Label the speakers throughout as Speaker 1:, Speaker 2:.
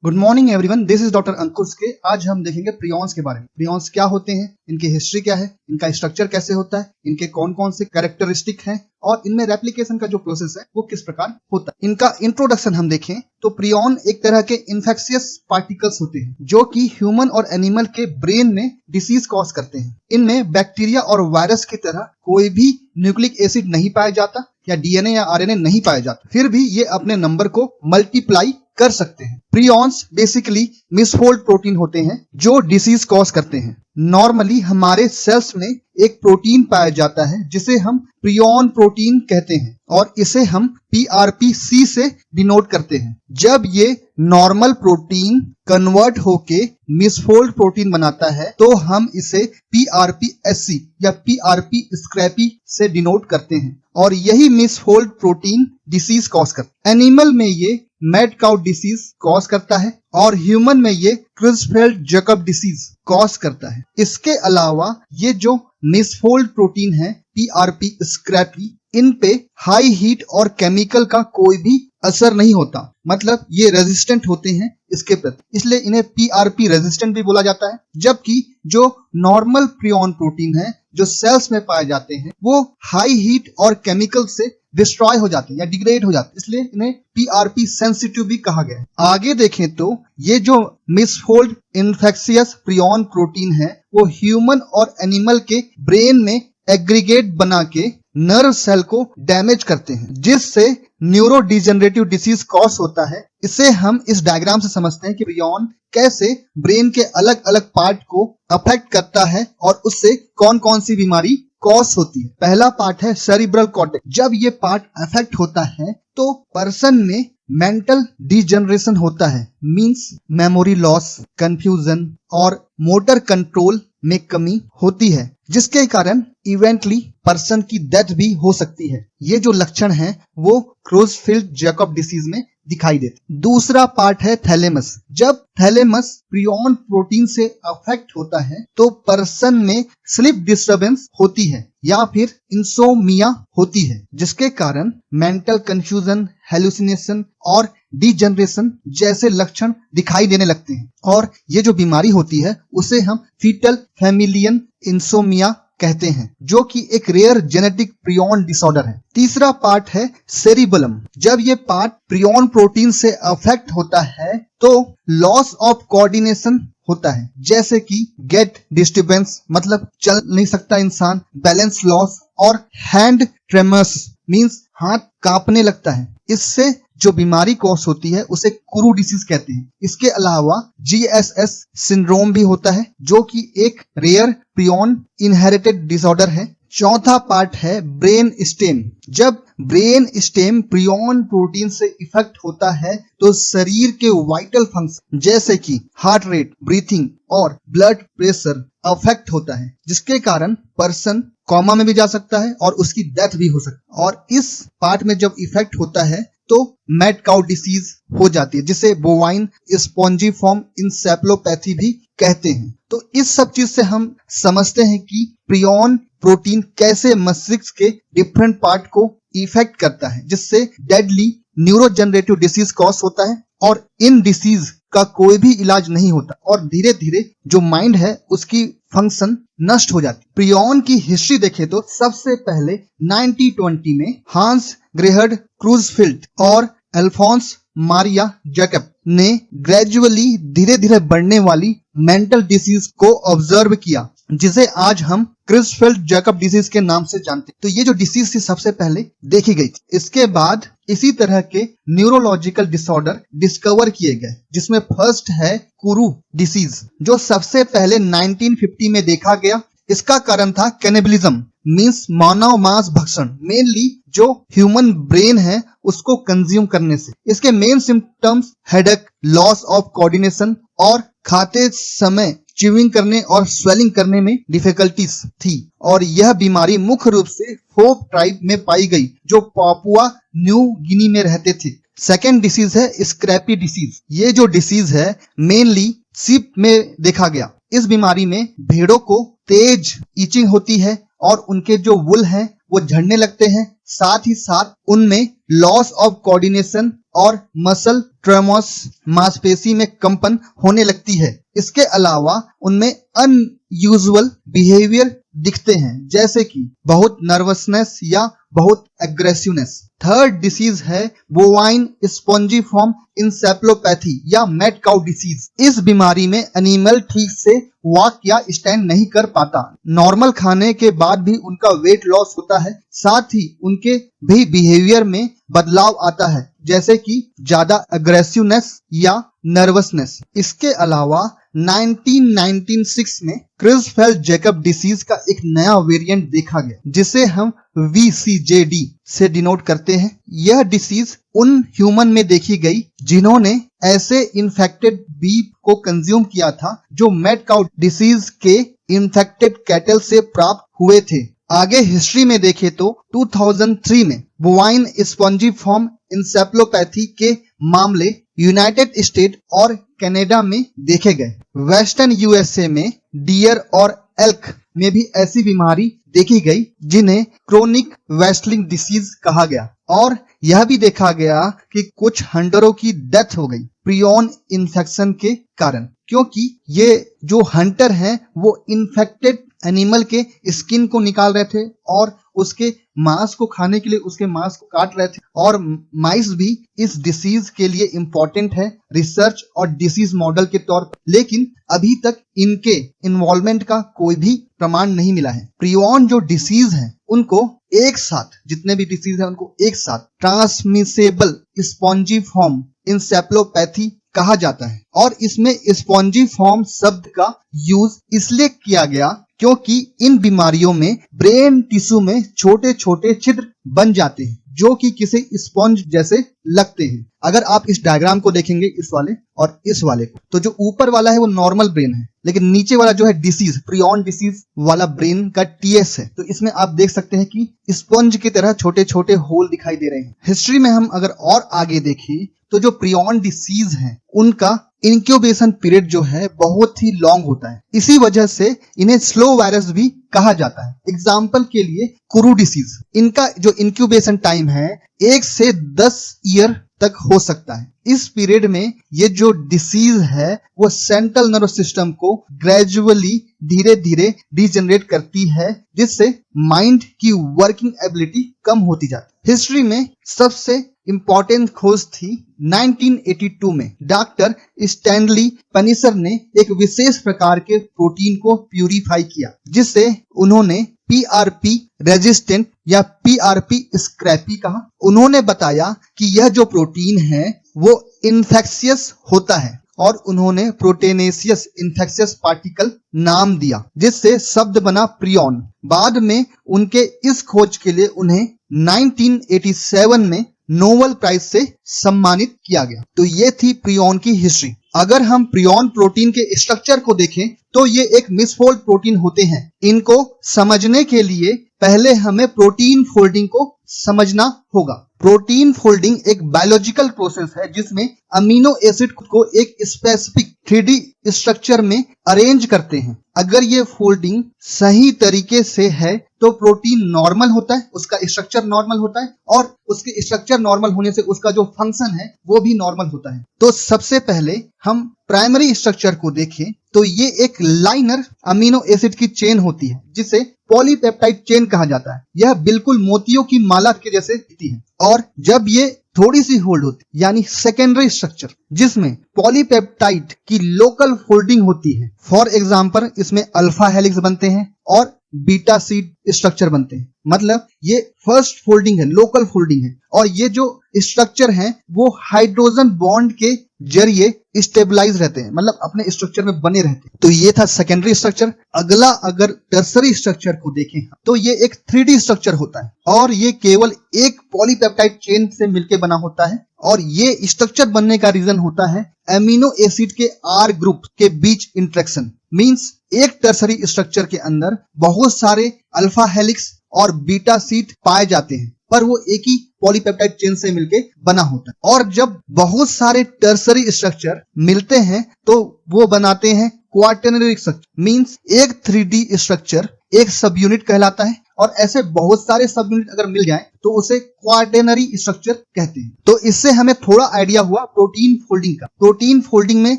Speaker 1: Good morning everyone, this is doctor Ankush K. आज हम देखेंगे प्रियॉन्स के बारे में। प्रियॉन्स क्या होते हैं, इनकी हिस्ट्री क्या है, इनका स्ट्रक्चर कैसे होता है, इनके कौन कौन से कैरेक्टरिस्टिक हैं और इनमें रेप्लिकेशन का जो प्रोसेस है वो किस प्रकार होता है। इनका इंट्रोडक्शन हम देखें तो प्रियॉन एक तरह के इन्फेक्शियस पार्टिकल्स होते हैं जो कि ह्यूमन और एनिमल के ब्रेन में डिसीज कॉज करते हैं। इनमें बैक्टीरिया और वायरस की तरह कोई भी न्यूक्लिक एसिड नहीं पाया जाता या डीएनए या आरएनए नहीं पाया जाता, फिर भी ये अपने नंबर को मल्टीप्लाई कर सकते हैं। प्रियॉन्स बेसिकली मिसफोल्ड प्रोटीन होते हैं जो डिसीज कॉज करते हैं। नॉर्मली हमारे सेल्स में एक प्रोटीन पाया जाता है जिसे हम प्रियॉन प्रोटीन कहते हैं और इसे हम PRPC से डिनोट करते हैं। जब ये नॉर्मल प्रोटीन कन्वर्ट होके मिसफोल्ड प्रोटीन बनाता है तो हम इसे PRPSC या PRP स्क्रैपी से डिनोट करते हैं और यही मिसफोल्ड प्रोटीन डिसीज कॉज करता है। एनिमल में ये मैड काउ डिसीज कॉज करता है और ह्यूमन में ये क्रुज़फेल्ड जैकब डिसीज कॉज करता है। इसके अलावा ये जो मिसफोल्ड प्रोटीन है PRP स्क्रैपी, इन पे हाई हीट और केमिकल का कोई भी असर नहीं होता, मतलब ये रेजिस्टेंट होते हैं इसके प्रति, इसलिए इन्हें PRP रेजिस्टेंट भी बोला जाता है। जबकि जो नॉर्मल प्रियॉन प्रोटीन है जो सेल्स में पाए जाते हैं वो हाई हीट और केमिकल से डिस्ट्रॉय हो जाते हैं या डिग्रेड हो जाते हैं, इसलिए इन्हें PRP सेंसिटिव भी कहा गया है। आगे देखें तो ये जो मिसफोल्ड इन्फेक्शियस प्रियॉन प्रोटीन है वो ह्यूमन और एनिमल के ब्रेन में एग्रीगेट बना के नर्व सेल को डैमेज करते हैं जिससे न्यूरो डिजेनरेटिव डिसीज कॉज होता है। इसे हम इस डायग्राम से समझते हैं कि प्रियॉन कैसे ब्रेन के अलग अलग पार्ट को अफेक्ट करता है और उससे कौन कौन सी बीमारी कॉज होती है। पहला पार्ट है सेरिब्रल कॉर्टेक्स। जब ये पार्ट अफेक्ट होता है तो पर्सन में मेंटल डिजेनरेशन होता है, मींस मेमोरी लॉस, कंफ्यूजन और मोटर कंट्रोल में कमी होती है जिसके कारण इवेंटली पर्सन की डेथ भी हो सकती है। ये जो लक्षण हैं वो क्रुज़फेल्ड जैकब डिसीज में दिखाई देते। दूसरा पार्ट है थैलेमस। जब थैलेमस प्रियॉन प्रोटीन से अफेक्ट होता है तो पर्सन में स्लीप डिस्टर्बेंस होती है या फिर इंसोमिया होती है जिसके कारण मेंटल कंफ्यूजन, हेलुसिनेशन और डिजनरेशन जैसे लक्षण दिखाई देने लगते हैं और ये जो बीमारी होती है उसे हम फीटल फैमिलियन इंसोमिया कहते हैं जो कि एक रेयर जेनेटिक प्रियॉन डिसऑर्डर है। तीसरा पार्ट है सेरिबेलम। जब ये पार्ट प्रियॉन प्रोटीन से अफेक्ट होता है तो लॉस ऑफ कोऑर्डिनेशन होता है, जैसे कि गेट डिस्टर्बेंस, मतलब चल नहीं सकता इंसान, बैलेंस लॉस और हैंड ट्रेमर्स, मींस हाथ कांपने लगता है। इससे जो बीमारी कॉज होती है उसे कुरू डिसीज कहते हैं। इसके अलावा GSS सिंड्रोम भी होता है जो कि एक रेयर प्रियॉन इनहेरिटेड डिसऑर्डर है। चौथा पार्ट है ब्रेन स्टेम। जब ब्रेन स्टेम प्रियॉन प्रोटीन से इफेक्ट होता है तो शरीर के वाइटल फंक्शन जैसे कि हार्ट रेट, ब्रीथिंग और ब्लड प्रेशर अफेक्ट होता है जिसके कारण पर्सन कोमा में भी जा सकता है और उसकी डेथ भी हो सकती है। और इस पार्ट में जब इफेक्ट होता है तो मैड काउ डिसीज हो जाती है जिसे बोवाइन स्पॉन्जिफॉर्म इंसेफेलोपैथी भी कहते हैं। तो इस सब चीज से हम समझते हैं कि प्रियॉन प्रोटीन कैसे मस्तिष्क के डिफरेंट पार्ट को इफेक्ट करता है जिससे डेडली न्यूरोजेनरेटिव डिसीज कॉज होता है और इन डिसीज का कोई भी इलाज नहीं होता और धीरे धीरे जो माइंड है उसकी फंक्शन नष्ट हो जाती है। प्रियॉन की हिस्ट्री देखें तो सबसे पहले 1920 में हांस ग्रेहर्ड क्रूज़फेल्ड और अल्फोंस मारिया जैकब ने ग्रेजुअली धीरे धीरे बढ़ने वाली मेंटल डिसीज को ऑब्जर्व किया जिसे आज हम क्रुज़फेल्ड जैकब डिसीज के नाम से जानते हैं। तो ये जो डिसीज थी सबसे पहले देखी गई थी। इसके बाद इसी तरह के न्यूरोलॉजिकल डिसऑर्डर डिस्कवर किए गए जिसमें फर्स्ट है कुरू डिसीज जो सबसे पहले 1950 में देखा गया। इसका कारण था कैनिबलिज्म, मींस मानव मांस भक्षण, मेनली जो ह्यूमन ब्रेन है उसको कंज्यूम करने से। इसके main symptoms headache, loss of coordination और खाते समय च्यूइंग करने और स्वेलिंग करने में डिफिकल्टीज थी और यह बीमारी मुख्य रूप से फोक ट्राइब में पाई गई जो पापुआ न्यू गिनी में रहते थे। सेकेंड डिसीज है स्क्रैपी डिसीज। ये जो डिसीज है मेनली सीप में देखा गया। इस बीमारी में भेड़ों को तेज ईचिंग होती है और उनके जो वुल है वो झड़ने लगते हैं। साथ ही साथ उनमें लॉस ऑफ कोऑर्डिनेशन और मसल ट्रेमोर्स, मांसपेशी में कंपन होने लगती है। इसके अलावा उनमें अनयूजुअल बिहेवियर दिखते हैं, जैसे कि बहुत नर्वसनेस या बहुत एग्रेसिवनेस। थर्ड डिसीज है बोवाइन स्पॉन्जिफॉर्म इंसेफलोपैथी या मैड काउ डिसीज। इस बीमारी में एनिमल ठीक से वॉक या स्टैंड नहीं कर पाता। नॉर्मल खाने के बाद भी उनका वेट लॉस होता है, साथ ही उनके भी बिहेवियर में बदलाव आता है, जैसे कि ज्यादा एग्रेसिवनेस या नर्वसनेस। इसके अलावा 1996 में क्रिस्फेल जैकब डिसीज का एक नया वेरिएंट देखा गया, जिसे हम VCJD से डिनोट करते हैं। यह डिसीज उन ह्यूमन में देखी गई जिन्होंने ऐसे इन्फेक्टेड बीफ को कंज्यूम किया था जो मैड काउ डिसीज के इन्फेक्टेड कैटल से प्राप्त हुए थे। आगे हिस्ट्री में देखें तो 2003 में बोवाइन स्पॉन्जिफॉर्म इंसेफलोपैथी के मामले यूनाइटेड स्टेट और कनाडा में देखे गए। वेस्टर्न यूएसए में डियर और एल्क में भी ऐसी बीमारी देखी गई जिन्हें क्रोनिक वेस्टलिंग डिसीज कहा गया, और यह भी देखा गया कि कुछ हंटरों की डेथ हो गई प्रियॉन इन्फेक्शन के कारण, क्योंकि ये जो हंटर हैं वो इन्फेक्टेड एनिमल के स्किन को निकाल रहे थे और उसके मांस को खाने के लिए उसके मांस को काट रहे थे। और माइस भी इस डिसीज के लिए इंपॉर्टेंट है रिसर्च और डिसीज मॉडल के तौर पर, लेकिन अभी तक इनके इन्वॉल्वमेंट का कोई भी प्रमाण नहीं मिला है। प्रियॉन जो डिसीज है उनको एक साथ, जितने भी डिसीज है उनको एक साथ ट्रांसमिसेबल स्पॉन्जिफॉर्म इंसेफलोपैथी कहा जाता है, और इसमें स्पॉन्जिफॉर्म शब्द का यूज इसलिए किया गया क्योंकि इन बीमारियों में ब्रेन टिश्यू में छोटे छोटे छिद्र बन जाते हैं जो कि किसी स्पॉन्ज जैसे लगते हैं। अगर आप इस डायग्राम को देखेंगे, इस वाले और इस वाले को, तो जो ऊपर वाला है वो नॉर्मल ब्रेन है, लेकिन नीचे वाला जो है डिसीज, प्रियॉन डिसीज वाला ब्रेन का TS है। तो इसमें आप देख सकते हैं कि स्पंज की तरह छोटे छोटे होल दिखाई दे रहे हैं। हिस्ट्री में हम अगर और आगे देखें तो जो प्रियॉन डिसीज है उनका इंक्यूबेशन पीरियड जो है बहुत ही लॉन्ग होता है। इसी वजह से इन्हें स्लो वायरस भी कहा जाता है। एग्जाम्पल के लिए कुरू डिसीज, इनका जो इंक्यूबेशन टाइम है 1 से 10 ईयर तक हो सकता है। इस पीरियड में ये जो डिसीज है वो सेंट्रल नर्वस सिस्टम को ग्रेजुअली धीरे धीरे डिजेनरेट करती है, जिससे माइंड की वर्किंग एबिलिटी कम होती जाती है। हिस्ट्री में सबसे इंपॉर्टेंट खोज थी 1982 में डॉक्टर स्टैनली पनिसर ने एक विशेष प्रकार के प्रोटीन को प्यूरिफाई किया, जिससे उन्होंने PRP रेजिस्टेंट या PRP स्क्रैपी कहा। उन्होंने बताया कि यह जो प्रोटीन है वो इन्फेक्शियस होता है, और उन्होंने प्रोटेनेशियस इन्फेक्शियस पार्टिकल नाम दिया, जिससे शब्द बना प्रियॉन। बाद में उनके इस खोज के लिए उन्हें 1987 में नोबेल प्राइज से सम्मानित किया गया। तो ये थी प्रियॉन की हिस्ट्री। अगर हम प्रियॉन प्रोटीन के स्ट्रक्चर को देखें तो ये एक मिसफोल्ड प्रोटीन होते हैं। इनको समझने के लिए पहले हमें प्रोटीन फोल्डिंग को समझना होगा। प्रोटीन फोल्डिंग एक बायोलॉजिकल प्रोसेस है जिसमें अमीनो एसिड को एक स्पेसिफिक 3D स्ट्रक्चर में अरेंज करते हैं। अगर ये फोल्डिंग सही तरीके से है तो प्रोटीन नॉर्मल होता है, उसका स्ट्रक्चर नॉर्मल होता है, और उसके स्ट्रक्चर नॉर्मल होने से उसका जो फंक्शन है वो भी नॉर्मल होता है। तो सबसे पहले हम प्राइमरी स्ट्रक्चर को देखें तो ये एक लाइनर अमीनो एसिड की चेन होती है जिसे पॉलीपेप्टाइड चेन कहा जाता है। यह बिल्कुल मोतियों की माला के जैसे दिखती है, और जब ये थोड़ी सी होल्ड होती यानी सेकेंडरी स्ट्रक्चर जिसमें पॉलीपेप्टाइड की लोकल फोल्डिंग होती है। फॉर एग्जांपल इसमें अल्फा हेलिक्स बनते हैं और बीटा सीड स्ट्रक्चर बनते हैं। मतलब ये फर्स्ट फोल्डिंग है, लोकल फोल्डिंग है, और ये जो स्ट्रक्चर है वो हाइड्रोजन बॉन्ड के जरिए स्टेबलाइज रहते हैं, मतलब अपने स्ट्रक्चर में बने रहते हैं। तो ये था सेकेंडरी स्ट्रक्चर। अगला अगर टर्सरी स्ट्रक्चर को देखें तो ये एक 3D स्ट्रक्चर होता है, और ये केवल एक पॉलीपेप्टाइड चेन से मिलकर बना होता है, और ये स्ट्रक्चर बनने का रीजन होता है एमिनो एसिड के R ग्रुप के बीच इंटरेक्शन। मींस एक टर्सरी स्ट्रक्चर के अंदर बहुत सारे अल्फा हेलिक्स और बीटा सीट पाए जाते हैं, पर वो एक ही पॉलीपेप्टाइड चेन से मिलके बना होता है। और जब बहुत सारे टर्सरी स्ट्रक्चर मिलते हैं तो वो बनाते हैं क्वाटर्नरी स्ट्रक्चर। मींस एक 3D स्ट्रक्चर एक सब यूनिट कहलाता है, और ऐसे बहुत सारे सब यूनिट अगर मिल जाए तो उसे क्वाटरनरी स्ट्रक्चर कहते हैं। तो इससे हमें थोड़ा आइडिया हुआ प्रोटीन फोल्डिंग का। प्रोटीन फोल्डिंग में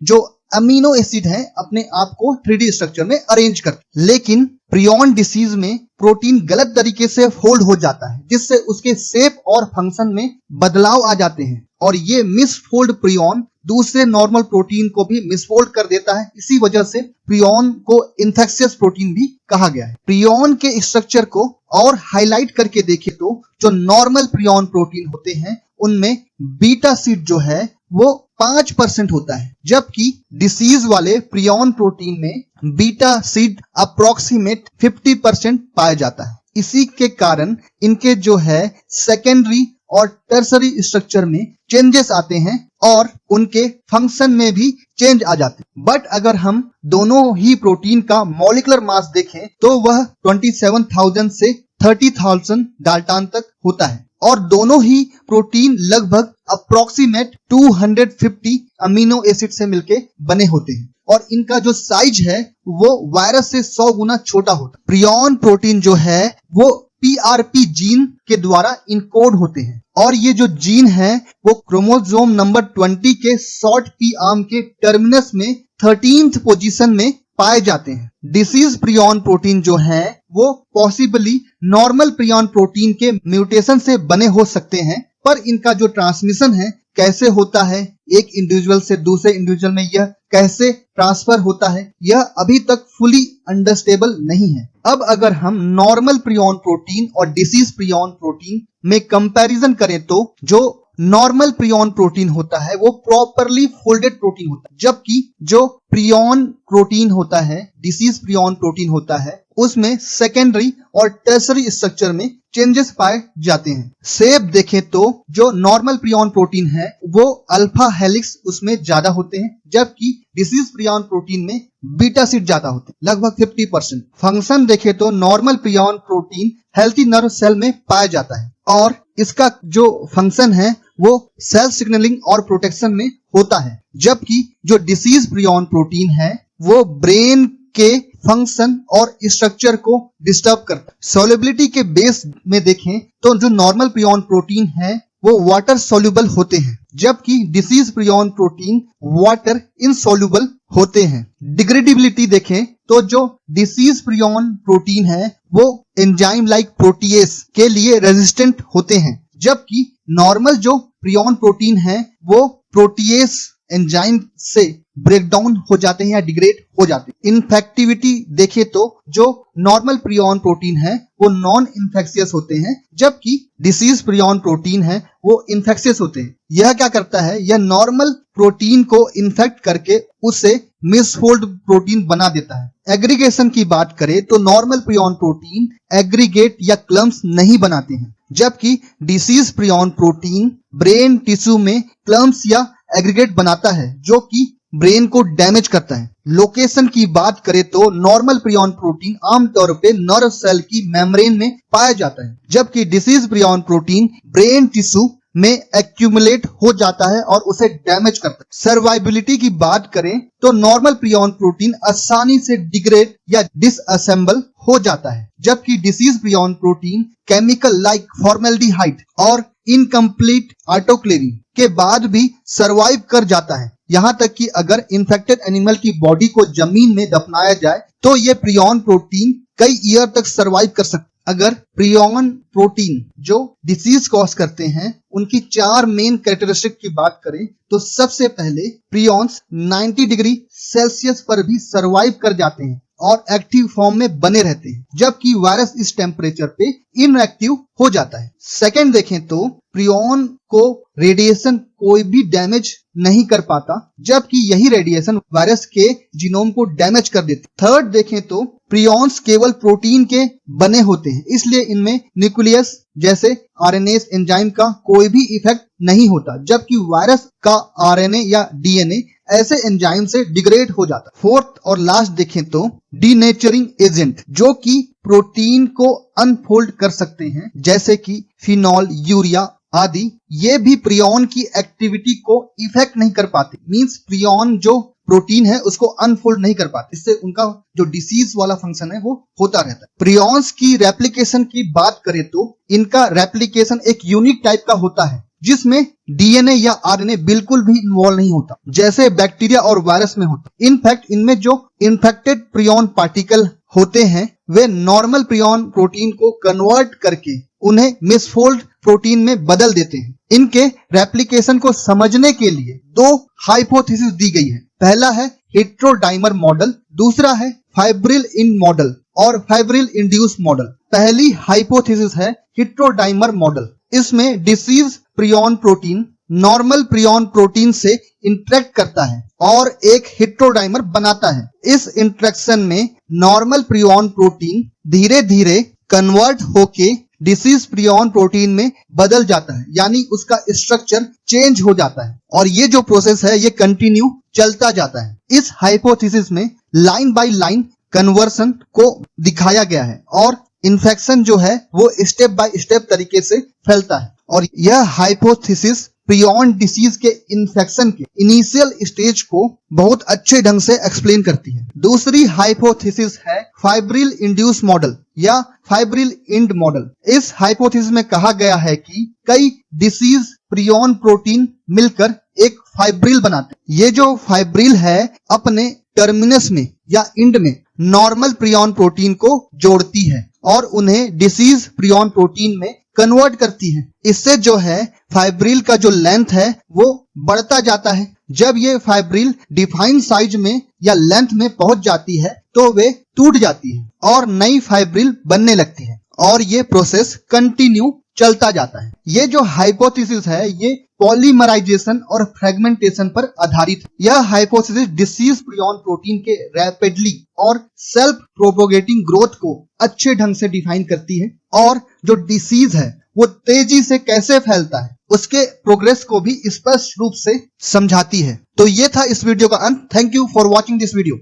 Speaker 1: जो अमीनो एसिड है अपने आप को 3D स्ट्रक्चर में अरेंज करते हैं, लेकिन प्रियॉन डिसीज में प्रोटीन गलत तरीके से फोल्ड हो जाता है, जिससे उसके शेप और फंक्शन में बदलाव आ जाते हैं और ये मिसफोल्ड प्रियॉन दूसरे नॉर्मल प्रोटीन को भी मिसफोल्ड कर देता है। इसी वजह से प्रियॉन को इन्फेक्शियस प्रोटीन भी कहा गया है। प्रियॉन के स्ट्रक्चर को और हाईलाइट करके देखें तो जो नॉर्मल प्रियॉन प्रोटीन होते हैं उनमें बीटा सीड जो है वो 5% होता है, जबकि डिसीज वाले प्रियॉन प्रोटीन में बीटा सीड अप्रोक्सीमेट 50% पाया जाता है। इसी के कारण इनके जो है सेकेंडरी और टर्सरी स्ट्रक्चर में चेंजेस आते हैं और उनके फंक्शन में भी चेंज आ जाते हैं। बट अगर हम दोनों ही प्रोटीन का मॉलिक्यूलर मास देखें तो वह 27,000 से 30,000 डाल्टन तक होता है और दोनों ही प्रोटीन लगभग अप्रोक्सीमेट 250 अमीनो एसिड से मिलके बने होते हैं और इनका जो साइज है वो वायरस से 100 गुना छोटा होता है। प्रियॉन प्रोटीन जो है वो PRP जीन के द्वारा इनकोड होते हैं और ये जो जीन है वो क्रोमोसोम नंबर 20 के शॉर्ट पी आर्म के टर्मिनस में 13th पोजीशन में पाए जाते हैं। डिसीज प्रियॉन प्रोटीन जो है वो पॉसिबली नॉर्मल प्रियॉन प्रोटीन के म्यूटेशन से बने हो सकते हैं, पर इनका जो ट्रांसमिशन है कैसे होता है, एक इंडिविजुअल से दूसरे इंडिविजुअल में यह कैसे ट्रांसफर होता है, यह अभी तक फुली अंडरस्टेबल नहीं है। अब अगर हम नॉर्मल प्रियॉन प्रोटीन और डिसीज प्रियॉन प्रोटीन में कंपैरिजन करें तो जो नॉर्मल प्रियॉन प्रोटीन होता है वो प्रॉपरली फोल्डेड प्रोटीन होता है, जबकि जो प्रियॉन प्रोटीन होता है, डिसीज प्रियॉन प्रोटीन होता है, उसमें सेकेंडरी और टर्सरी स्ट्रक्चर में चेंजेस पाए जाते हैं। शेप देखें तो जो नॉर्मल प्रियॉन प्रोटीन है वो अल्फा हेलिक्स उसमें ज्यादा होते हैं, जबकि डिसीज प्रियॉन प्रोटीन में बीटा सीड ज्यादा होते हैं, लगभग 50%। फंक्शन देखें तो normal prion protein healthy nerve cell में पाया जाता है और इसका जो फंक्शन है वो सेल सिग्नलिंग और प्रोटेक्शन में होता है, जबकि जो डिसीज प्रियॉन प्रोटीन है वो ब्रेन के फंक्शन और स्ट्रक्चर को डिस्टर्ब करता है। सॉल्युबिलिटी के बेस में देखें तो जो नॉर्मल प्रियॉन प्रोटीन है वो वाटर सोल्यूबल होते हैं, जबकि disease prion protein water insoluble होते हैं। डिग्रेडेबिलिटी देखें तो जो डिसीज प्रियॉन प्रोटीन है वो एंजाइम लाइक प्रोटीएस के लिए रेजिस्टेंट होते हैं, जबकि नॉर्मल जो प्रियॉन प्रोटीन है वो प्रोटीएस एंजाइम से ब्रेकडाउन हो जाते हैं या डिग्रेड हो जाते हैं। इन्फेक्टिविटी देखें तो जो नॉर्मल प्रियॉन प्रोटीन है वो नॉन इन्फेक्शियस होते हैं, जबकि डिसीज प्रियॉन प्रोटीन है वो इन्फेक्शियस होते हैं। यह क्या करता है, यह नॉर्मल प्रोटीन को इन्फेक्ट करके उसे मिसफोल्ड प्रोटीन बना देता है। एग्रीगेशन की बात करें तो नॉर्मल प्रियॉन प्रोटीन एग्रीगेट या क्लम्स नहीं बनाते हैं, जबकि disease prion protein brain tissue में क्लम्स या एग्रीगेट बनाता है जो कि ब्रेन को डैमेज करता है। लोकेशन की बात करें तो नॉर्मल प्रियॉन प्रोटीन आमतौर पे नर्व सेल की मेम्ब्रेन में पाया जाता है, जबकि disease prion protein brain tissue में एक्यूमुलेट हो जाता है और उसे डैमेज करता है। सर्वाइबिलिटी की बात करें तो नॉर्मल प्रियॉन प्रोटीन आसानी से डिग्रेड या डिसअसेंबल हो जाता है, जबकि disease prion protein chemical like formaldehyde और इनकम्प्लीट ऑटोक्लेविंग के बाद भी सरवाइव कर जाता है। यहाँ तक कि अगर इन्फेक्टेड एनिमल की बॉडी को जमीन में दफनाया जाए तो ये प्रियॉन प्रोटीन कई ईयर तक सरवाइव कर सकते। अगर प्रियॉन प्रोटीन जो डिसीज कॉज करते हैं उनकी 4 मेन कैरेक्टरिस्टिक की बात करें तो सबसे पहले प्रियॉन्स 90 डिग्री सेल्सियस पर भी सरवाइव कर जाते हैं और एक्टिव फॉर्म में बने रहते हैं, जबकि वायरस इस टेम्परेचर पे इनएक्टिव हो जाता है। सेकंड देखें तो प्रियॉन को रेडिएशन कोई भी डैमेज नहीं कर पाता, जबकि यही रेडिएशन वायरस के जीनोम को डैमेज कर देती। थर्ड देखें तो प्रियॉन्स केवल प्रोटीन के बने होते हैं, इसलिए इनमें न्यूक्लियस जैसे आरएनए एंजाइम का कोई भी इफेक्ट नहीं होता, जबकि वायरस का आरएनए या डीएनए ऐसे एंजाइम से डिग्रेड हो जाता। फोर्थ और लास्ट देखें तो डीनेचरिंग एजेंट जो कि प्रोटीन को अनफोल्ड कर सकते हैं, जैसे कि फिनॉल, यूरिया आदि, ये भी प्रियॉन की एक्टिविटी को इफेक्ट नहीं कर पाते। मींस प्रियॉन जो प्रोटीन है उसको अनफोल्ड नहीं कर पाते, इससे उनका जो डिसीज वाला फंक्शन है वो होता रहता है। प्रियॉन्स की रेप्लिकेशन की बात करें तो इनका रेप्लिकेशन एक यूनिक टाइप का होता है जिसमें डीएनए या आरएनए बिल्कुल भी इन्वॉल्व नहीं होता, जैसे बैक्टीरिया और वायरस में होता। इनफैक्ट इनमें जो इन्फेक्टेड प्रियॉन पार्टिकल होते हैं वे नॉर्मल प्रियॉन प्रोटीन को कन्वर्ट करके उन्हें मिसफोल्ड प्रोटीन में बदल देते हैं। इनके रेप्लिकेशन को समझने के लिए दो हाइपोथेसिस दी गई है। पहला है हेट्रोडाइमर मॉडल, दूसरा है फाइब्रिल इन मॉडल और फाइब्रिल इंड्यूस मॉडल। पहली हाइपोथेसिस है हेट्रोडाइमर मॉडल। इसमें disease prion protein normal prion protein से इंटरेक्ट करता है और एक हेट्रोडाइमर बनाता है। इस इंटरेक्शन में नॉर्मल प्रियॉन प्रोटीन धीरे धीरे कन्वर्ट होके डिसीज प्रियॉन प्रोटीन में बदल जाता है, यानी उसका स्ट्रक्चर चेंज हो जाता है और ये जो प्रोसेस है ये कंटिन्यू चलता जाता है। इस हाइपोथेसिस में लाइन बाय लाइन कन्वर्सन को दिखाया गया है और इन्फेक्शन जो है वो स्टेप बाय स्टेप तरीके से फैलता है और यह हाइपोथेसिस प्रियॉन डिसीज के इन्फेक्शन के इनिशियल स्टेज को बहुत अच्छे ढंग से एक्सप्लेन करती है। दूसरी हाइपोथेसिस है फाइब्रिल इंड्यूस मॉडल या फाइब्रिल इंड मॉडल। इस हाइपोथेसिस में कहा गया है कि कई डिसीज प्रियॉन प्रोटीन मिलकर एक फाइब्रिल बनाते हैं। ये जो फाइब्रिल है अपने टर्मिनस में या इंड में नॉर्मल प्रियॉन प्रोटीन को जोड़ती है और उन्हें डिसीज प्रियॉन प्रोटीन में कन्वर्ट करती है। इससे जो है फाइब्रिल का जो लेंथ है वो बढ़ता जाता है। जब ये फाइब्रिल डिफाइंड साइज में या लेंथ में पहुंच जाती है तो वे टूट जाती है और नई फाइब्रिल बनने लगती है और ये प्रोसेस कंटिन्यू चलता जाता है। ये जो हाइपोथेसिस है ये पॉलीमराइजेशन और फ्रेगमेंटेशन पर आधारित है। यह हाइपोथेसिस डिसीज प्रियॉन प्रोटीन के रैपिडली और सेल्फ प्रोपोगेटिंग ग्रोथ को अच्छे ढंग से डिफाइन करती है और जो डिसीज है वो तेजी से कैसे फैलता है उसके प्रोग्रेस को भी स्पष्ट रूप से समझाती है। तो ये था इस वीडियो का अंत। Thank you for watching this video.